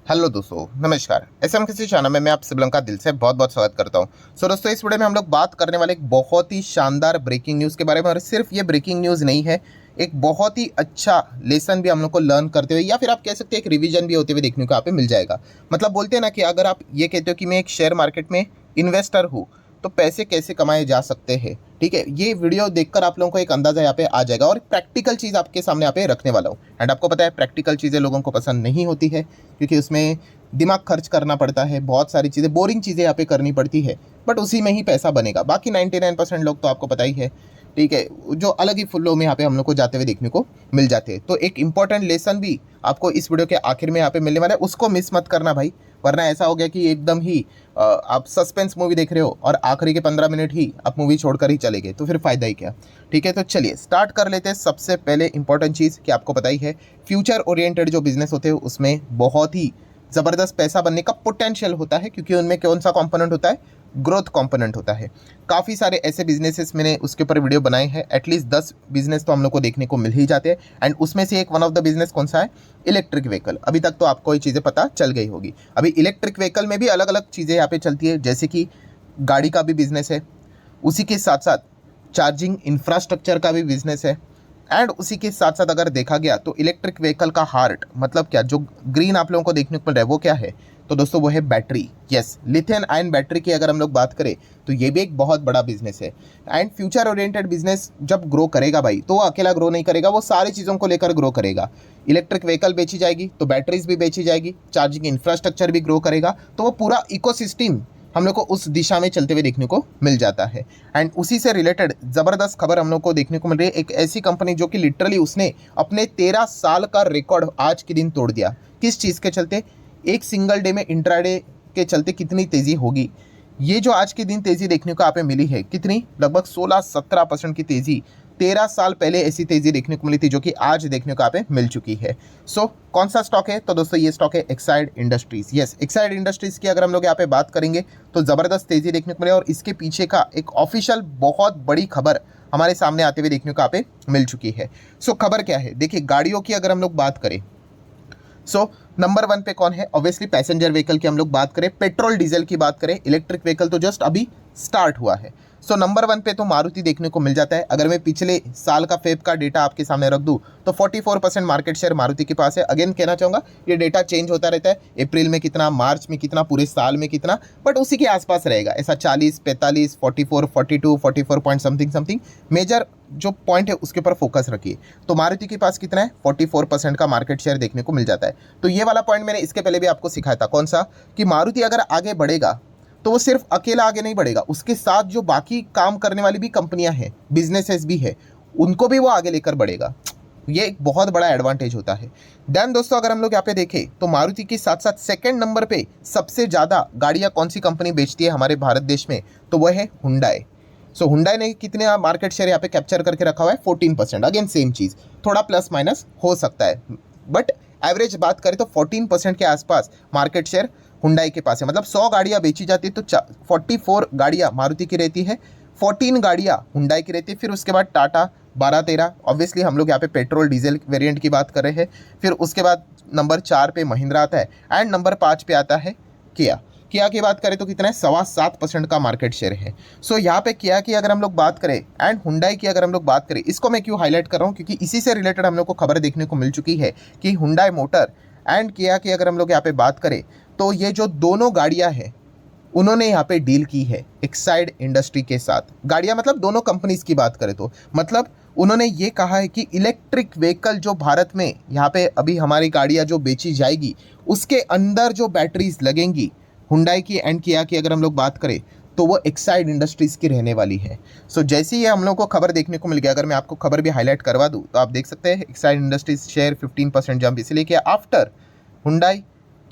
Hello दोस्तों, नमस्कार। SM किसी चैनल में मैं आप सब लोगों का दिल से बहुत बहुत स्वागत करता हूं। दोस्तों, इस वीडियो में हम लोग बात करने वाले एक बहुत ही शानदार ब्रेकिंग न्यूज़ के बारे में। और सिर्फ ये ब्रेकिंग न्यूज़ नहीं है, एक बहुत ही अच्छा लेसन भी हम लोग को लर्न करते हुए, या फिर आप कह सकते हैं एक रिवीजन भी होते हुए देखने को यहाँ पे मिल जाएगा। मतलब बोलते हैं ना कि अगर आप ये कहते हो कि मैं एक शेयर मार्केट में इन्वेस्टर हूँ, तो पैसे कैसे कमाए जा सकते हैं। ठीक है, ये वीडियो देखकर आप लोगों को एक अंदाजा यहाँ पे आ जाएगा और प्रैक्टिकल चीज़ आपके सामने यहाँ पे रखने वाला हूँ। एंड आपको पता है, प्रैक्टिकल चीज़ें लोगों को पसंद नहीं होती है, क्योंकि उसमें दिमाग खर्च करना पड़ता है, बहुत सारी चीज़ें, बोरिंग चीज़ें यहाँ पे करनी पड़ती है। बट उसी में ही पैसा बनेगा। बाकी 99% लोग तो आपको पता ही है, ठीक है, जो अलग ही फ्लो में यहाँ पे हम लोग को जाते हुए देखने को मिल जाते हैं। तो एक इंपॉर्टेंट लेसन भी आपको इस वीडियो के आखिर में यहाँ पे मिलने वाला है, उसको मिस मत करना भाई। वरना ऐसा हो गया कि एकदम ही आप सस्पेंस मूवी देख रहे हो और आखिरी के 15 मिनट ही आप मूवी छोड़कर ही चले गए, तो फिर फ़ायदा ही क्या। ठीक है, तो चलिए स्टार्ट कर लेते हैं। सबसे पहले इंपॉर्टेंट चीज़ कि आपको पता ही है, फ्यूचर ओरिएंटेड जो बिजनेस होते हैं उसमें बहुत ही ज़बरदस्त पैसा बनने का पोटेंशियल होता है, क्योंकि उनमें कौन सा कंपोनेंट होता है, ग्रोथ कंपोनेंट होता है। काफ़ी सारे ऐसे बिजनेसेस मैंने उसके ऊपर वीडियो बनाए हैं, एटलीस्ट 10 बिजनेस तो हम लोग को देखने को मिल ही जाते हैं। एंड उसमें से एक वन ऑफ द बिजनेस कौन सा है, इलेक्ट्रिक व्हीकल। अभी तक तो आपको ये चीज़ें पता चल गई होगी। अभी इलेक्ट्रिक व्हीकल में भी अलग अलग चीज़ें यहाँ पे चलती है, जैसे कि गाड़ी का भी बिजनेस है, उसी के साथ साथ चार्जिंग इंफ्रास्ट्रक्चर का भी बिजनेस है। एंड उसी के साथ साथ अगर देखा गया तो इलेक्ट्रिक व्हीकल का हार्ट, मतलब क्या, जो ग्रीन आप लोगों को देखने को मिल रहा है वो क्या है, तो दोस्तों वो है battery. Yes, lithium ion battery की अगर हम लोग बात करें तो ये भी एक बहुत बड़ा बिजनेस है। एंड फ्यूचर ओरिएंटेड बिजनेस जब ग्रो करेगा भाई, तो वो अकेला ग्रो नहीं करेगा, वो सारी चीज़ों को लेकर ग्रो करेगा। इलेक्ट्रिक व्हीकल बेची जाएगी तो बैटरीज भी बेची जाएगी, चार्जिंग इंफ्रास्ट्रक्चर भी ग्रो करेगा, तो वो पूरा इकोसिस्टम हम लोग को उस दिशा में चलते हुए देखने को मिल जाता है। एंड उसी से रिलेटेड ज़बरदस्त खबर हम लोग को देखने को मिल रही है, एक ऐसी कंपनी जो कि लिटरली उसने अपने 13 साल का रिकॉर्ड आज के दिन तोड़ दिया। किस चीज़ के चलते, एक सिंगल डे में इंट्राडे के चलते कितनी तेज़ी होगी। ये जो आज के दिन तेज़ी देखने को यहाँ पे मिली है, कितनी, लगभग 16-17% की तेज़ी 13 साल पहले ऐसी तेज़ी देखने को मिली थी, जो कि आज देखने को यहाँ पे मिल चुकी है। सो कौन सा स्टॉक है, तो दोस्तों ये स्टॉक है Exide industries. Yes, Exide industries की अगर हम लोग यहाँ पे बात करेंगे तो ज़बरदस्त तेज़ी देखने को मिले, और इसके पीछे का एक ऑफिशियल बहुत बड़ी खबर हमारे सामने आते हुए देखने को यहाँ पे मिल चुकी है। सो खबर क्या है, देखिए, गाड़ियों की अगर हम लोग बात करें, सो नंबर 1 पे कौन है, ऑब्वियसली पैसेंजर व्हीकल की हम लोग बात करें, पेट्रोल डीजल की बात करें, इलेक्ट्रिक व्हीकल तो जस्ट अभी स्टार्ट हुआ है। सो नंबर 1 पे तो मारुति देखने को मिल जाता है। अगर मैं पिछले साल का फेब का डेटा आपके सामने रख दूं तो 44% मार्केट शेयर मारुति के पास है। अगेन कहना चाहूँगा, ये डेटा चेंज होता रहता है, अप्रैल में कितना, मार्च में कितना, पूरे साल में कितना, बट उसी के आसपास रहेगा। ऐसा 40, 45, 44, 42, 44 पॉइंट समथिंग समथिंग मेजर जो पॉइंट है उसके ऊपर फोकस रखिए। तो मारुति के पास कितना है, 44% का मार्केट शेयर देखने को मिल जाता है। तो ये वाला पॉइंट मैंने इसके पहले भी आपको सिखाया था, कौन सा, कि मारुति अगर आगे बढ़ेगा तो वो सिर्फ अकेला आगे नहीं बढ़ेगा, उसके साथ जो बाकी काम करने वाली भी कंपनियां हैं, बिजनेसेस भी है, उनको भी वो आगे लेकर बढ़ेगा। ये एक बहुत बड़ा एडवांटेज होता है। देन दोस्तों, अगर हम लोग यहाँ पे देखें तो मारुति के साथ साथ सेकंड नंबर पे सबसे ज़्यादा गाड़ियाँ कौन सी कंपनी बेचती है हमारे भारत देश में, तो वह है हुंडई। सो हुंडई ने कितने मार्केट शेयर यहाँ पे कैप्चर करके रखा हुआ है, 14%। अगेन सेम चीज़, थोड़ा प्लस माइनस हो सकता है, बट एवरेज बात करें तो 14% के आसपास मार्केट शेयर हुंडई के पास है। मतलब 100 गाड़ियाँ बेची जाती है तो 44 गाड़ियाँ मारुति की रहती है, 14 गाड़ियाँ हुंडई की रहती है। फिर उसके बाद टाटा 12-13, ऑब्वियसली हम लोग यहाँ पे पेट्रोल डीजल वेरिएंट की बात कर रहे हैं। फिर उसके बाद नंबर 4 पे महिंद्रा आता है, एंड नंबर 5 पे आता है किया। किया की बात करें तो कितना है, 7.25% का मार्केट शेयर है। सो यहाँ पे किया की अगर हम लोग बात करें एंड हुंडई की अगर हम लोग बात करें, इसको मैं क्यों हाईलाइट कर रहा हूँ, क्योंकि इसी से रिलेटेड हम लोग को खबर देखने को मिल चुकी है कि हुंडई मोटर एंड किया की अगर हम लोग यहाँ पे बात करें तो ये जो दोनों गाड़ियाँ हैं उन्होंने यहाँ पे डील की है एक्साइड इंडस्ट्री के साथ। गाड़ियाँ मतलब दोनों कंपनीज की बात करें तो, मतलब उन्होंने ये कहा है कि इलेक्ट्रिक व्हीकल जो भारत में यहाँ पे अभी हमारी गाड़ियाँ जो बेची जाएगी उसके अंदर जो बैटरीज लगेंगी हुंडई की एंड किया की अगर हम लोग बात करें तो वो एक्साइड इंडस्ट्रीज़ की रहने वाली है। सो जैसे ही हम लोग को खबर देखने को मिल गया, अगर मैं आपको खबर भी हाईलाइट करवा दूँ तो आप देख सकते हैं एक्साइड इंडस्ट्रीज शेयर 15% जंप इसलिए किया आफ्टर हुंडई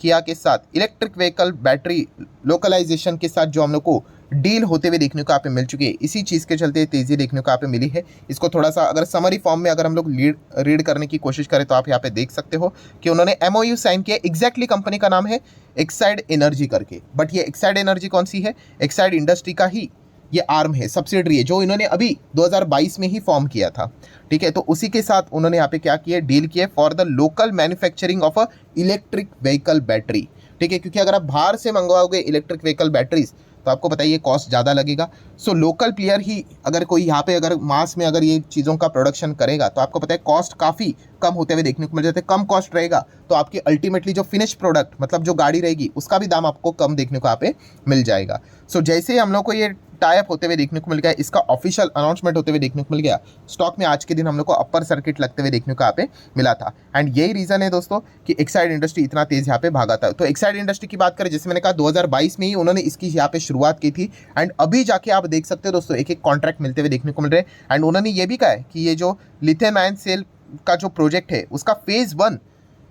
किया के साथ इलेक्ट्रिक व्हीकल बैटरी लोकलाइजेशन के साथ जो हम लोग को डील होते हुए देखने को यहाँ पे मिल चुकी है। इसी चीज़ के चलते तेज़ी देखने को यहाँ पे मिली है। इसको थोड़ा सा अगर समरी फॉर्म में अगर हम लोग रीड करने की कोशिश करें तो आप यहाँ पे देख सकते हो कि उन्होंने MOU साइन किया। एग्जैक्टली कंपनी का नाम है एक्साइड एनर्जी करके, बट ये एक्साइड एनर्जी कौन सी है, एक्साइड इंडस्ट्री का ही ये आर्म है, सब्सिडरी है, जो इन्होंने अभी 2022 में ही फॉर्म किया था। ठीक है, तो उसी के साथ उन्होंने यहाँ पे क्या किया, डील किया for the local manufacturing of a electric vehicle battery. ठीक है, क्योंकि अगर आप बाहर से मंगवाओगे इलेक्ट्रिक व्हीकल बैटरीज तो आपको पता है ये कॉस्ट ज़्यादा लगेगा। सो लोकल प्लेयर ही अगर कोई यहाँ पे अगर मास में अगर ये चीज़ों का प्रोडक्शन करेगा तो आपको पता है कॉस्ट काफ़ी कम होते हुए देखने को मिल जाते हैं। कम कॉस्ट रहेगा तो आपकी अल्टीमेटली जो फिनिश प्रोडक्ट मतलब जो गाड़ी रहेगी उसका भी दाम आपको कम देखने को यहाँ पे मिल जाएगा। सो जैसे ही हम लोग को ये टाइप होते हुए देखने को मिल गया, इसका ऑफिशियल अनाउंसमेंट होते हुए देखने को मिल गया, स्टॉक में आज के दिन हम लोग को अपर सर्किट लगते हुए देखने को यहाँ पे मिला था। एंड यही रीजन है दोस्तों कि एक्साइड इंडस्ट्री इतना तेज यहाँ पे भागा था। तो एक्साइड इंडस्ट्री की बात करें, जैसे मैंने कहा 2022 में ही उन्होंने इसकी यहाँ पे शुरुआत की थी एंड अभी जाके आप देख सकते हो दोस्तों एक एक कॉन्ट्रैक्ट मिलते हुए देखने को मिल रहे हैं। एंड उन्होंने ये भी कहा है कि ये जो लिथियम आयन सेल का जो प्रोजेक्ट है उसका फेज 1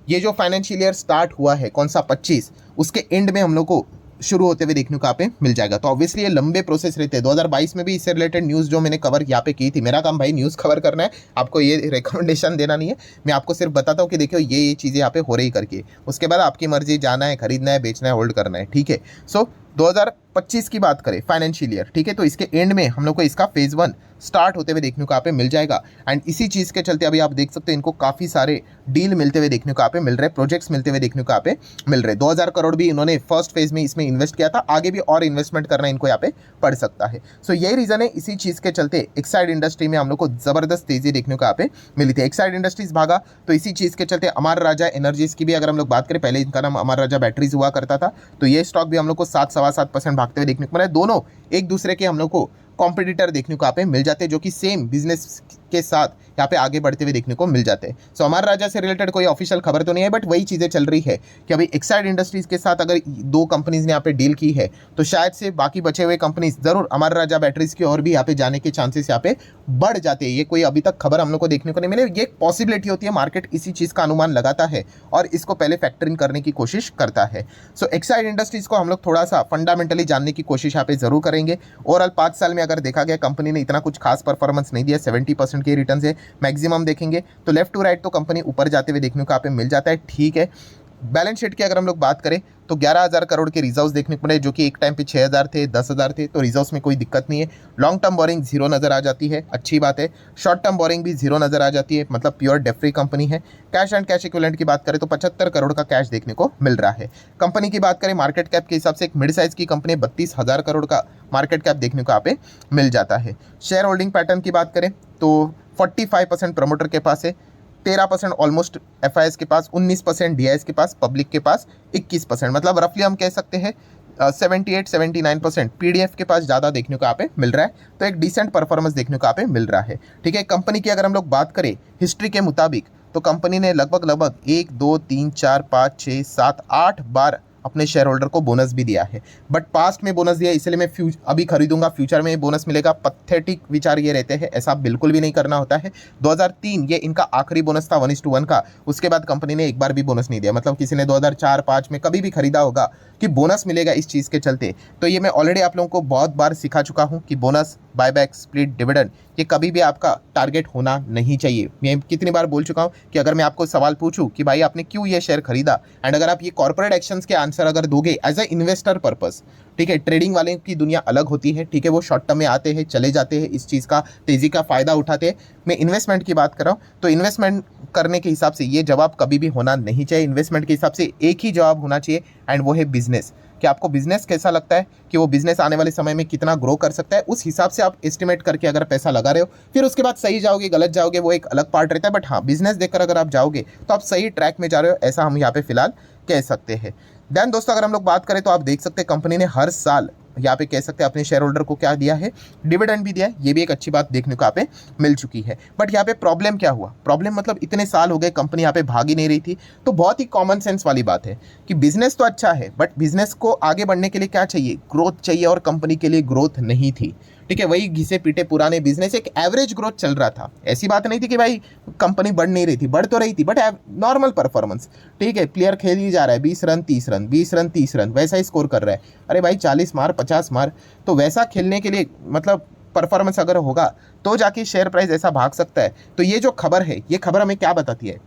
ये जो फाइनेंशियल ईयर स्टार्ट हुआ है कौन सा 25, उसके एंड में हम लोग को शुरू होते हुए देखने को यहाँ पे मिल जाएगा। तो ऑब्वियसली ये लंबे प्रोसेस रहते हैं। 2022 में भी इससे रिलेटेड न्यूज़ जो मैंने कवर यहाँ पे की थी, मेरा काम भाई न्यूज़ कवर करना है, आपको ये रिकमेंडेशन देना नहीं है, मैं आपको सिर्फ बताता हूँ कि देखियो ये चीज़ें यहाँ पे हो रही करके, उसके बाद आपकी मर्जी, जाना है, खरीदना है, बेचना है, होल्ड करना है। ठीक है, सो 2025 की बात करें फाइनेंशियल ईयर, ठीक है, तो इसके एंड में हम लोग को इसका फेज 1 स्टार्ट होते हुए देखने को यहाँ पे मिल जाएगा। एंड इसी चीज़ के चलते अभी आप देख सकते हैं इनको काफ़ी सारे डील मिलते हुए देखने को यहाँ पे मिल रहे हैं, प्रोजेक्ट्स मिलते हुए देखने को यहाँ पे मिल रहे हैं। 2000 करोड़ भी इन्होंने फर्स्ट फेज में इसमें इन्वेस्ट किया था, आगे भी और इन्वेस्टमेंट करना इनको यहाँ पे पड़ सकता है। सो यही रीज़न है, इसी चीज़ के चलते एक्साइड इंडस्ट्री में हम लोग को ज़बरदस्त तेज़ी देखने को यहाँ पे मिली थी। एक्साइड इंडस्ट्रीज भागा तो इसी चीज़ के चलते अमर राजा एनर्जीज की भी अगर हम लोग बात करें, पहले इनका नाम अमर राजा बैटरीज हुआ करता था, तो ये स्टॉक भी हम लोग को 7-7.25% भागते हुए देखने को मिला है। दोनों एक दूसरे के हम लोग को कॉम्पिटिटर देखने को यहाँ पे मिल जाते हैं, जो कि सेम बिजनेस के साथ यहाँ पे आगे बढ़ते हुए देखने को मिल जाते हैं। सो अमर राजा से रिलेटेड कोई ऑफिशियल खबर तो नहीं है, बट वही चीज़ें चल रही है कि अभी एक्साइड इंडस्ट्रीज के साथ अगर 2 कंपनीज ने यहाँ पे डील की है तो शायद से बाकी बचे हुए कंपनीज जरूर अमर राजा बैटरीज की और भी यहाँ पे जाने के चांसेस यहाँ पे बढ़ जाते हैं। ये कोई अभी तक खबर हम लोग को देखने को नहीं मिले, ये एक पॉसिबिलिटी होती है, मार्केट इसी चीज़ का अनुमान लगाता है और इसको पहले फैक्टरिंग करने की कोशिश करता है। सो एक्साइड इंडस्ट्रीज को हम लोग थोड़ा सा फंडामेंटली जानने की कोशिश यहाँ पे जरूर करेंगे। ओवरऑल 5 साल में अगर देखा गया कंपनी ने इतना कुछ खास परफॉर्मेंस नहीं दिया, 70% के रिटर्न से मैक्सिमम देखेंगे तो लेफ्ट टू राइट तो कंपनी ऊपर जाते हुए देखने को यहाँ पे मिल जाता है। ठीक है, बैलेंस शीट की अगर हम लोग बात करें तो 11,000 करोड़ के रिजर्व्स देखने को मिले, जो कि एक टाइम पे 6,000 थे, 10,000 थे, तो रिजर्व्स में कोई दिक्कत नहीं है। लॉन्ग टर्म बोरिंग जीरो नजर आ जाती है, अच्छी बात है। शॉर्ट टर्म बोरिंग भी जीरो नजर आ जाती है, मतलब प्योर डेट फ्री कंपनी है। कैश एंड कैश इक्विवेलेंट की बात करें तो 75 करोड़ का कैश देखने को मिल रहा है। कंपनी की बात करें मार्केट कैप के हिसाब से, एक मिड साइज की कंपनी 32,000 करोड़ का मार्केट कैप देखने को यहाँ पे मिल जाता है। शेयर होल्डिंग पैटर्न की बात करें तो 45% प्रमोटर के पास है, 13% ऑलमोस्ट एफआईएस के पास, 19% डीआईएस के पास, पब्लिक के पास 21%, मतलब रफली हम कह सकते हैं 78-79% पीडीएफ के पास ज़्यादा देखने को यहाँ पे मिल रहा है। तो एक डिसेंट परफॉर्मेंस देखने को यहाँ पे मिल रहा है। ठीक है, कंपनी की अगर हम लोग बात करें हिस्ट्री के मुताबिक तो कंपनी ने लगभग 1, 2, 3, 4, 5, 6, 7, 8 बार अपने शेयर होल्डर को बोनस भी दिया है, बट पास्ट में बोनस दिया इसलिए मैं अभी खरीदूंगा फ्यूचर में बोनस मिलेगा, पथेटिक विचार ये रहते हैं, ऐसा बिल्कुल भी नहीं करना होता है। 2003 ये इनका आखिरी बोनस था 1:1 का, उसके बाद कंपनी ने एक बार भी बोनस नहीं दिया। मतलब किसी ने 2004-5 में कभी भी खरीदा होगा कि बोनस मिलेगा इस चीज़ के चलते, तो ये मैं ऑलरेडी आप लोगों को बहुत बार सिखा चुका हूँ कि बोनस, बायबैक, स्प्लिट, डिविडेंड ये कभी भी आपका टारगेट होना नहीं चाहिए। मैं कितनी बार बोल चुका हूँ कि अगर मैं आपको सवाल पूछूं कि भाई आपने क्यों ये शेयर खरीदा, एंड अगर आप ये कॉर्पोरेट एक्शंस के आंसर अगर दोगे एज अ इन्वेस्टर पर्पस, ठीक है, ट्रेडिंग वाले की दुनिया अलग होती है, ठीक है, वो शॉर्ट टर्म में आते हैं, चले जाते हैं, इस चीज़ का तेज़ी का फ़ायदा उठाते हैं। मैं इन्वेस्टमेंट की बात कर रहा हूँ, तो इन्वेस्टमेंट करने के हिसाब से ये जवाब कभी भी होना नहीं चाहिए। इन्वेस्टमेंट के हिसाब से एक ही जवाब होना चाहिए, एंड वो है बिजनेस, कि आपको बिजनेस कैसा लगता है, कि वो बिजनेस आने वाले समय में कितना ग्रो कर सकता है, उस हिसाब से आप एस्टिमेट करके अगर पैसा लगा रहे हो, फिर उसके बाद सही जाओगे गलत जाओगे वो एक अलग पार्ट रहता है, बट हाँ बिजनेस देखकर अगर आप जाओगे तो आप सही ट्रैक में जा रहे हो, ऐसा हम यहाँ पे फिलहाल कह सकते हैं। देन दोस्तों अगर हम लोग बात करें तो आप देख सकते हैं कंपनी ने हर साल यहाँ पे कह सकते हैं अपने शेयर होल्डर को क्या दिया है, डिविडेंड भी दिया है, ये भी एक अच्छी बात देखने को यहाँ पे मिल चुकी है। बट यहाँ पे प्रॉब्लम क्या हुआ, प्रॉब्लम मतलब इतने साल हो गए कंपनी यहाँ पे भाग ही नहीं रही थी, तो बहुत ही कॉमन सेंस वाली बात है कि बिजनेस तो अच्छा है, बट बिजनेस को आगे बढ़ने के लिए क्या चाहिए, ग्रोथ चाहिए, और कंपनी के लिए ग्रोथ नहीं थी। ठीक है, वही घिसे पीटे पुराने बिजनेस, एक एवरेज ग्रोथ चल रहा था, ऐसी बात नहीं थी कि भाई कंपनी बढ़ नहीं रही थी, बढ़ तो रही थी बट नॉर्मल परफॉर्मेंस। ठीक है, प्लेयर खेल ही जा रहा है 20 रन 30 रन, 20 रन 30 रन, वैसा ही स्कोर कर रहा है। अरे भाई 40 मार 50 मार, तो वैसा खेलने के लिए मतलब परफॉर्मेंस अगर होगा तो जाके शेयर प्राइस ऐसा भाग सकता है। तो ये जो खबर है, ये खबर हमें क्या बताती है,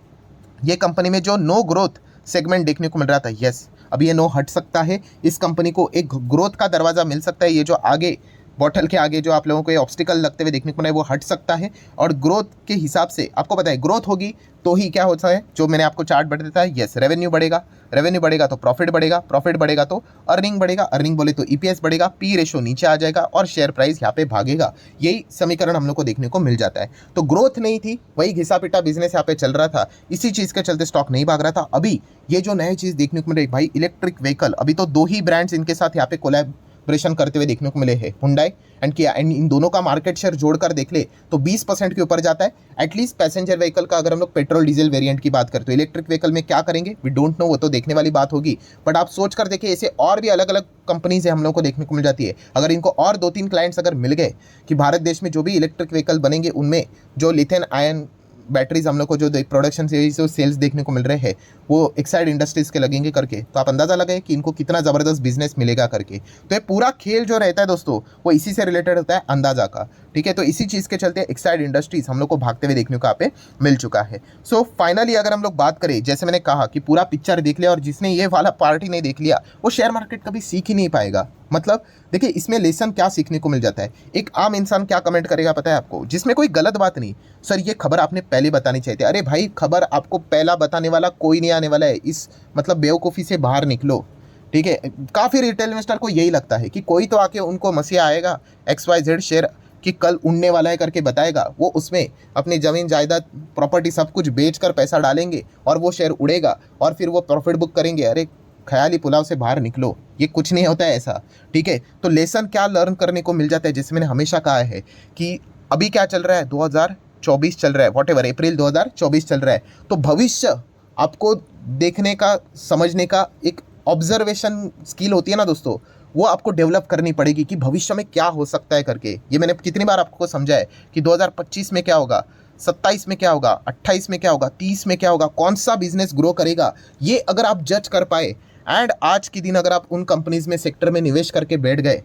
ये कंपनी में जो नो ग्रोथ सेगमेंट देखने को मिल रहा था, यस अब ये नो हट सकता है, इस कंपनी को एक ग्रोथ का दरवाज़ा मिल सकता है। ये जो आगे बॉटल के आगे जो आप लोगों को ये ऑब्स्टिकल लगते हुए देखने को मिला है वो हट सकता है। और ग्रोथ के हिसाब से आपको पता है ग्रोथ होगी तो ही क्या होता है, जो मैंने आपको चार्ट बता देता है, यस रेवेन्यू बढ़ेगा, रेवेन्यू बढ़ेगा तो प्रॉफिट बढ़ेगा, प्रॉफिट बढ़ेगा तो अर्निंग बढ़ेगा, अर्निंग बोले तो ईपीएस बढ़ेगा, पी रेशो नीचे आ जाएगा और शेयर प्राइस यहाँ पे भागेगा। यही समीकरण हम लोग को देखने को मिल जाता है। तो ग्रोथ नहीं थी, वही घिसा पिटा बिजनेस यहाँ पे चल रहा था, इसी चीज़ के चलते स्टॉक नहीं भाग रहा था। अभी ये जो नई चीज़ देखने को मिल रही भाई, इलेक्ट्रिक व्हीकल, अभी तो 2 ही ब्रांड्स इनके साथ यहाँ पे कोलैबोरेशन करते हुए देखने को मिले हैं, हुंडई एंड किया, एंड इन दोनों का मार्केट शेयर जोड़कर देख ले तो 20% के ऊपर जाता है एटलीस्ट पैसेंजर व्हीकल का। अगर हम लोग पेट्रोल डीजल वेरिएंट की बात करते हो, इलेक्ट्रिक व्हीकल में क्या करेंगे वी डोंट नो, वो तो देखने वाली बात होगी। बट आप सोच कर देखिए, ऐसे और भी अलग अलग कंपनीज है हम लोग को देखने को मिल जाती है। अगर इनको और 2-3 क्लाइंट्स अगर मिल गए कि भारत देश में जो भी इलेक्ट्रिक व्हीकल बनेंगे उनमें जो लिथियम आयन बैटरीज हम लोग को जो प्रोडक्शन से जो सेल्स देखने को मिल रहे हैं वो एक्साइड इंडस्ट्रीज के लगेंगे करके, तो आप अंदाजा लगाए कि इनको कितना ज़बरदस्त बिजनेस मिलेगा करके। तो ये पूरा खेल जो रहता है दोस्तों वो इसी से रिलेटेड होता है, अंदाजा का, ठीक है। तो इसी चीज़ के चलते एक्साइड इंडस्ट्रीज हम लोग को भागते हुए देखने को यहाँ पे मिल चुका है। सो फाइनली अगर हम लोग बात करें, जैसे मैंने कहा कि पूरा पिक्चर देख लिया और जिसने ये वाला पार्टी नहीं देख लिया वो शेयर मार्केट कभी सीख ही नहीं पाएगा। मतलब देखिए इसमें लेसन क्या सीखने को मिल जाता है, एक आम इंसान क्या कमेंट करेगा पता है आपको, जिसमें कोई गलत बात नहीं, सर ये खबर आपने पहले बतानी चाहिए थी। अरे भाई खबर आपको पहला बताने वाला कोई नहीं आने वाला है, इस मतलब बेवकूफ़ी से बाहर निकलो, ठीक है। काफ़ी रिटेल इन्वेस्टर को यही लगता है कि कोई तो आके उनको मसीहा आएगा XYZ शेयर कि कल उड़ने वाला है करके बताएगा, वो उसमें अपनी ज़मीन जायदाद प्रॉपर्टी सब कुछ बेच कर पैसा डालेंगे और वो शेयर उड़ेगा और फिर वो प्रॉफिट बुक करेंगे। अरे ख्याली पुलाव से बाहर निकलो, ये कुछ नहीं होता है ऐसा, ठीक है। तो लेसन क्या लर्न करने को मिल जाता है, जैसे मैंने हमेशा कहा है कि अभी क्या चल रहा है, 2024 चल रहा है, वॉटेवर अप्रैल 2024 चल रहा है, तो भविष्य आपको देखने का समझने का एक ऑब्जर्वेशन स्किल होती है ना दोस्तों, वो आपको डेवलप करनी पड़ेगी कि भविष्य में क्या हो सकता है करके। ये मैंने कितनी बार आपको समझा है कि 2025 में क्या होगा, 27 में क्या होगा, 28 में क्या होगा, 30 में क्या होगा, कौन सा बिजनेस ग्रो करेगा, ये अगर आप जज कर पाए एंड आज के दिन अगर आप उन कंपनीज में सेक्टर में निवेश करके बैठ गए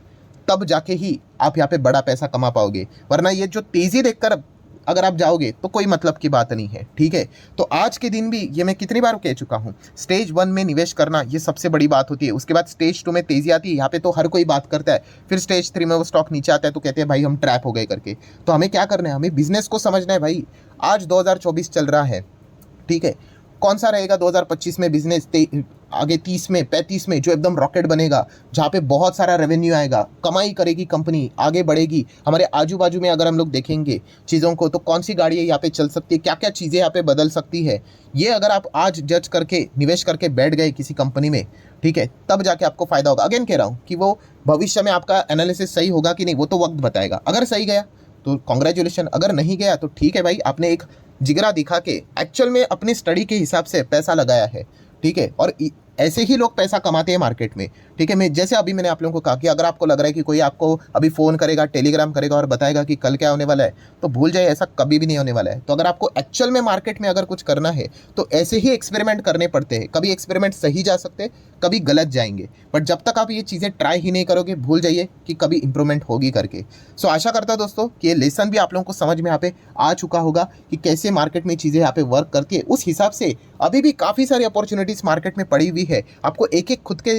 तब जाके ही आप यहाँ पे बड़ा पैसा कमा पाओगे, वरना ये जो तेज़ी देखकर अगर आप जाओगे तो कोई मतलब की बात नहीं है, ठीक है। तो आज के दिन भी ये मैं कितनी बार कह चुका हूँ, स्टेज 1 में निवेश करना ये सबसे बड़ी बात होती है। उसके बाद स्टेज 2 में तेज़ी आती है, यहाँ पे तो हर कोई बात करता है, फिर स्टेज 3 में वो स्टॉक नीचे आता है तो कहते हैं भाई हम ट्रैप हो गए करके। तो हमें क्या करना है, हमें बिजनेस को समझना है भाई। आज 2024 चल रहा है, ठीक है, कौन सा रहेगा 2025 में बिजनेस, आगे 30 में 35 में जो एकदम रॉकेट बनेगा, जहाँ पे बहुत सारा रेवेन्यू आएगा, कमाई करेगी कंपनी, आगे बढ़ेगी। हमारे आजू बाजू में अगर हम लोग देखेंगे चीज़ों को तो कौन सी गाड़ियाँ यहाँ पे चल सकती है, क्या क्या चीज़ें यहाँ पे बदल सकती है, ये अगर आप आज जज करके निवेश करके बैठ गए किसी कंपनी में, ठीक है, तब जाके आपको फ़ायदा होगा। अगेन कह रहा हूँ कि वो भविष्य में आपका एनालिसिस सही होगा कि नहीं वो तो वक्त बताएगा। अगर सही गया तो कॉन्ग्रेचुलेशन, अगर नहीं गया तो ठीक है भाई, आपने एक जिगरा दिखा के एक्चुअल में अपनी स्टडी के हिसाब से पैसा लगाया है, ठीक है। और ऐसे ही लोग पैसा कमाते हैं मार्केट में, ठीक है। मैं जैसे अभी मैंने आप लोगों को कहा कि अगर आपको लग रहा है कि कोई आपको अभी फ़ोन करेगा, टेलीग्राम करेगा और बताएगा कि कल क्या होने वाला है, तो भूल जाइए, ऐसा कभी भी नहीं होने वाला है। तो अगर आपको एक्चुअल में मार्केट में अगर कुछ करना है तो ऐसे ही एक्सपेरिमेंट करने पड़ते हैं। कभी एक्सपेरिमेंट सही जा सकते हैं, कभी गलत जाएंगे, बट जब तक आप ये चीज़ें ट्राई ही नहीं करोगे भूल जाइए कि कभी इंप्रूवमेंट होगी करके। सो आशा करता दोस्तों कि ये लेसन भी आप लोगों को समझ में यहाँ पे आ चुका होगा कि कैसे मार्केट में चीज़ें यहाँ पे वर्क करती है। उस हिसाब से अभी भी काफ़ी सारी अपॉर्चुनिटीज़ मार्केट में पड़ी हुई है, आपको एक एक खुद के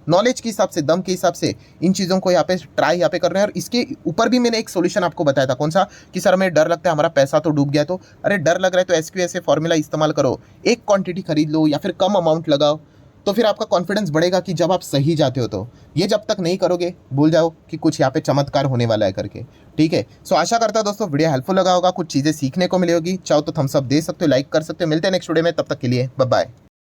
नॉलेज के हिसाब से, दम के हिसाब से इन चीज़ों को यहाँ पे ट्राई यहाँ पे कर रहे हैं। और इसके ऊपर भी मैंने एक सोल्यूशन आपको बताया था, कौन सा, कि सर हमें डर लगता है हमारा पैसा तो डूब गया। तो अरे डर लग रहा है तो SQSA फॉर्मूला इस्तेमाल करो, एक क्वांटिटी खरीद लो या फिर कम अमाउंट लगाओ, तो फिर आपका कॉन्फिडेंस बढ़ेगा कि जब आप सही जाते हो। तो ये जब तक नहीं करोगे भूल जाओ कि कुछ यहाँ पे चमत्कार होने वाला है करके, ठीक है। सो आशा करता हूं दोस्तों वीडियो हेल्पफुल लगा होगा, कुछ चीज़ें सीखने को मिली होगी। चाहो तो थम्स अप दे सकते हो, लाइक कर सकते हो। मिलते हैं नेक्स्ट वीडियो में, तब तक के लिए बाय बाय।